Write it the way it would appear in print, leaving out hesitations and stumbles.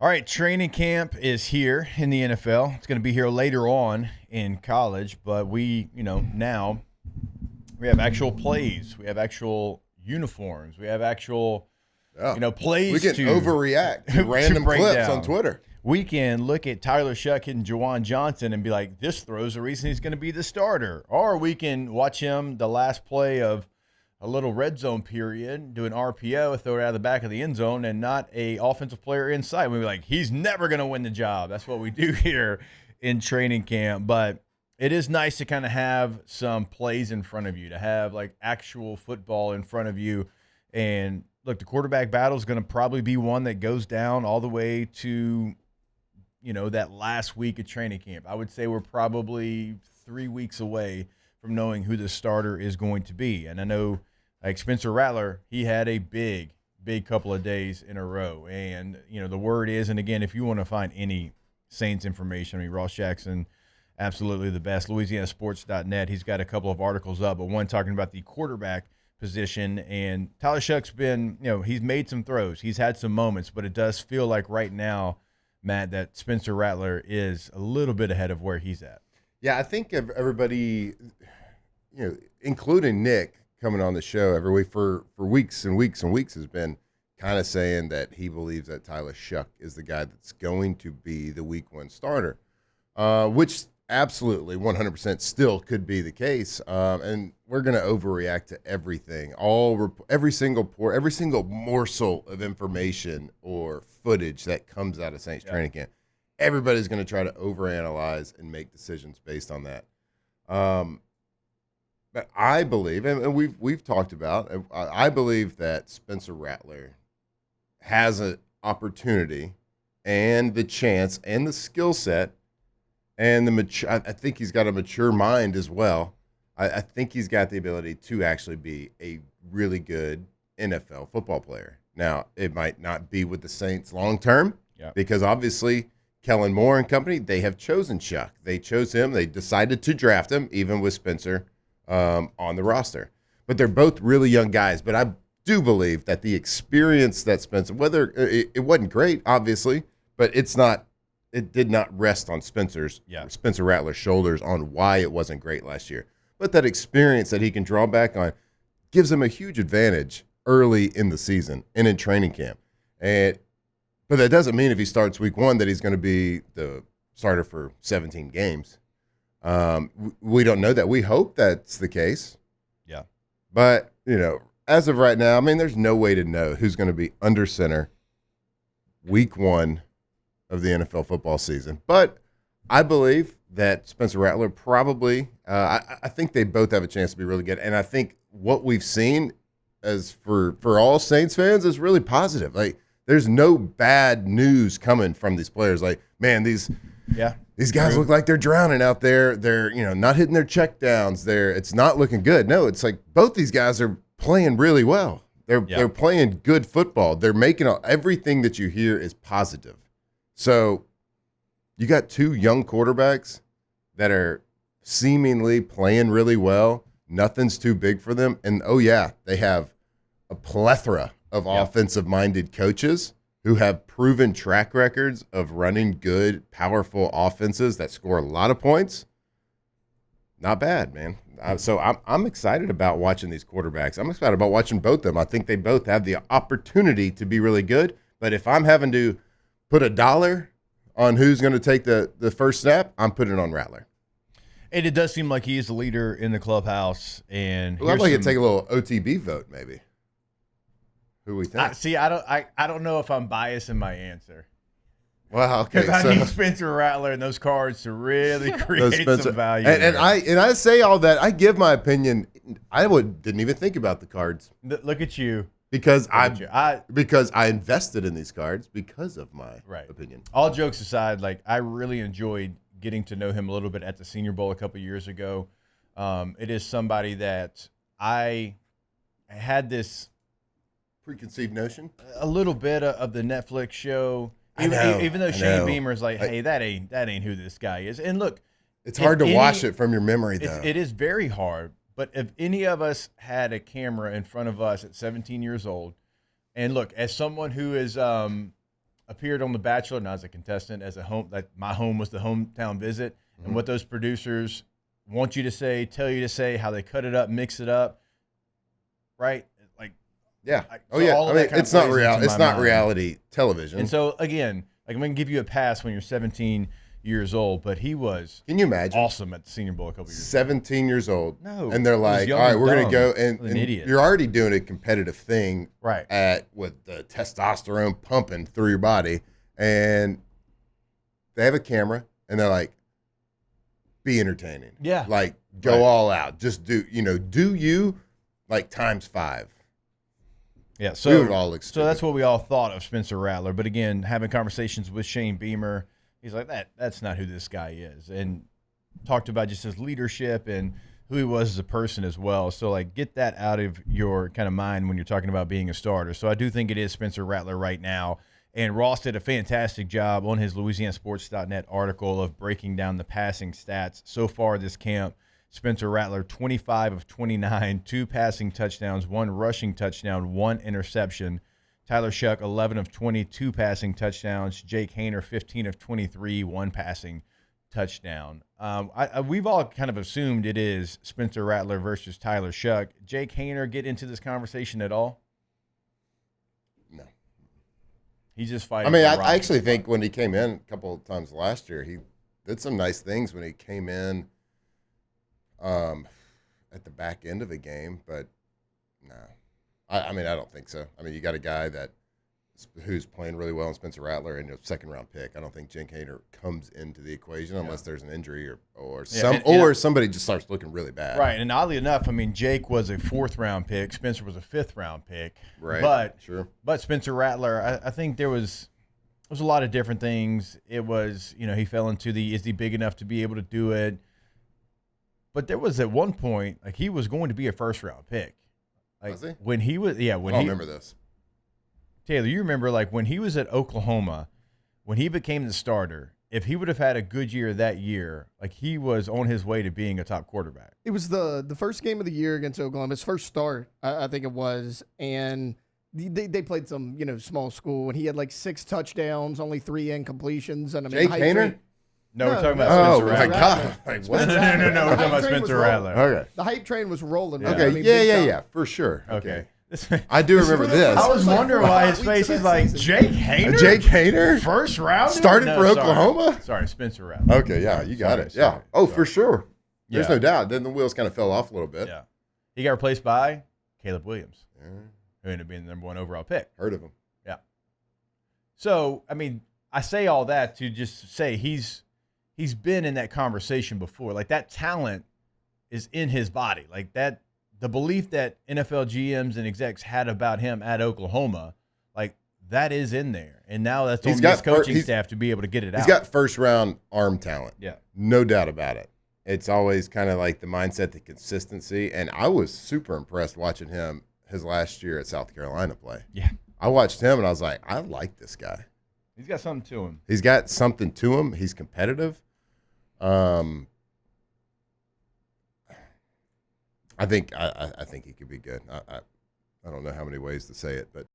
All right, training camp is here in the NFL. It's going to be here later on in college, but now we have actual plays. We have actual uniforms. We have actual, plays. We can to overreact to random break clips down on Twitter. We can look at Tyler Shough and Juwan Johnson and be like, this throw's the reason he's going to be the starter. Or we can watch him the last play of a little red zone period, do an RPO, throw it out of the back of the end zone, and not a offensive player inside. We'd be like, he's never going to win the job. That's what we do here in training camp. But it is nice to kind of have some plays in front of you, to have like actual football in front of you. And look, the quarterback battle is going to probably be one that goes down all the way to, that last week of training camp. I would say we're probably 3 weeks away from knowing who the starter is going to be. And I know, like Spencer Rattler, he had a big couple of days in a row. And, the word is, and again, if you want to find any Saints information, I mean, Ross Jackson, absolutely the best. LouisianaSports.net, he's got a couple of articles up, but one talking about the quarterback position. And Tyler Shough's been, he's made some throws. He's had some moments, but it does feel like right now, Matt, that Spencer Rattler is a little bit ahead of where he's at. Yeah, I think everybody, including Nick, coming on the show every week for weeks and weeks and weeks has been kind of saying that he believes that Tyler Shough is the guy that's going to be the week 1 starter, which absolutely 100% still could be the case. And we're going to overreact to everything, every single morsel of information or footage that comes out of Saints training camp. Everybody's going to try to overanalyze and make decisions based on that. But I believe, and we've talked about, I believe that Spencer Rattler has an opportunity and the chance and the skill set and I think he's got a mature mind as well. I think he's got the ability to actually be a really good NFL football player. Now, it might not be with the Saints long term, because obviously Kellen Moore and company, they have chosen Shuck. They chose him. They decided to draft him, even with Spencer on the roster. But they're both really young guys. But I do believe that the experience that Spencer, whether it wasn't great, obviously, but it did not rest on Spencer Rattler's shoulders on why it wasn't great last year. But that experience that he can draw back on gives him a huge advantage early in the season and in training camp. But that doesn't mean if he starts week 1 that he's going to be the starter for 17 games. We don't know that. We hope that's the case. Yeah. But, as of right now, I mean, there's no way to know who's going to be under center week 1 of the NFL football season. But I believe that Spencer Rattler probably, I think they both have a chance to be really good. And I think what we've seen as for all Saints fans is really positive. Like, there's no bad news coming from these players. Like, man, these guys look like they're drowning out there. They're, not hitting their check downs. It's not looking good. No, it's like both these guys are playing really well. They're playing good football. They're making everything that you hear is positive. So you got 2 young quarterbacks that are seemingly playing really well. Nothing's too big for them. And, they have a plethora of offensive-minded coaches who have proven track records of running good, powerful offenses that score a lot of points. Not bad, man. So I'm excited about watching these quarterbacks. I'm excited about watching both of them. I think they both have the opportunity to be really good. But if I'm having to put $1 on who's going to take the first snap, I'm putting it on Rattler. And it does seem like he's the leader in the clubhouse. And I'd like to take a little OTB vote, maybe. Who we think? I don't know if I'm biased in my answer. Well, okay. Because I need Spencer Rattler and those cards to really create some value. And I say all that. I give my opinion. I didn't even think about the cards. Look at you. Because I invested in these cards because of my opinion. All jokes aside, like, I really enjoyed getting to know him a little bit at the Senior Bowl a couple years ago. It is somebody that I had this preconceived notion, a little bit of the Netflix show. Even though Shane Beamer's like, hey, that ain't who this guy is. And look, it's hard to watch it from your memory, though. It is very hard. But if any of us had a camera in front of us at 17 years old, and look, as someone who is appeared on The Bachelor, not as a contestant, as a home. Like my home was the hometown visit, and what those producers want you to say, tell you to say, how they cut it up, mix it up, right? Like, Yeah. so all of that kind of It's not plays real. into It's my not mind. reality television. And so again, like I'm gonna give you a pass when you're 17 years old, but he was Can you imagine? awesome at the Senior Bowl a couple years ago. 17 years old. No, And they're he was like, young all right, and we're going to dumb. go. And An idiot. you're already doing a competitive thing Right. with the testosterone pumping through your body. And they have a camera and they're like, be entertaining. Yeah. Like, go all out. Just do you like times 5. Yeah, We so would all look so that's stupid. what we all thought of Spencer Rattler. But again, having conversations with Shane Beamer, he's like, that's not who this guy is. And talked about just his leadership and who he was as a person as well. So like get that out of your kind of mind when you're talking about being a starter. So I do think it is Spencer Rattler right now. And Ross did a fantastic job on his LouisianaSports.net article of breaking down the passing stats so far this camp. Spencer Rattler, 25 of 29, 2 passing touchdowns, 1 rushing touchdown, 1 interception. Tyler Shough, 11 of 20, 2 passing touchdowns. Jake Haener, 15 of 23, 1 passing touchdown. We've all kind of assumed it is Spencer Rattler versus Tyler Shough. Jake Haener get into this conversation at all? No. He's just fighting. I mean, for I roster actually spot. think when he came in a couple of times last year, he did some nice things when he came in at the back end of the game, but no. I mean, I don't think so. I mean, you got a guy who's playing really well in Spencer Rattler and a second-round pick. I don't think Jake Haener comes into the equation unless there's an injury or somebody just starts looking really bad. Right, and oddly enough, I mean, Jake was a 4th-round pick. Spencer was a 5th-round pick. Right, sure. But Spencer Rattler, I think there was a lot of different things. It was, he fell into is he big enough to be able to do it? But there was at one point, like he was going to be a 1st-round pick. Like Was he? when he was, yeah, when I he don't remember this. Taylor, you remember like when he was at Oklahoma, when he became the starter, if he would have had a good year that year, like he was on his way to being a top quarterback. It was the first game of the year against Oklahoma, his first start, I think it was, and they played some small school, and he had like 6 touchdowns, only 3 incompletions, and I mean Jake hype Haener? train- No, we're No, talking no. about Oh, Spencer my Rattler. God. Like, what? No, we're talking about Hype train was Spencer rolling. Rattler. Okay. The hype train was rolling. Yeah. Okay. I mean, big time. Yeah, for sure. Okay. I do remember for the- this. I was like wondering 4 why his weeks face of is that like season. Jake Haener. Jake Haener? First round Started for Oklahoma? Sorry, Spencer Rattler. Okay, yeah, you got it. Sorry, Yeah. Oh, sorry. for sure. There's Yeah. no doubt. Then the wheels kind of fell off a little bit. Yeah, he got replaced by Caleb Williams, Yeah, who ended up being the #1 overall pick. heard of him. Yeah. So I mean, I say all that to just say he's been in that conversation before. Like that talent is in his body. Like that. The belief that NFL GMs and execs had about him at Oklahoma, like that is in there. And now that's on this coaching staff to be able to get it out. He's got first-round arm talent. Yeah. No doubt about it. It's always kind of like the mindset, the consistency. And I was super impressed watching him his last year at South Carolina play. Yeah. I watched him, and I was like, I like this guy. He's got something to him. He's got something to him. He's competitive. I think he could be good. I don't know how many ways to say it, but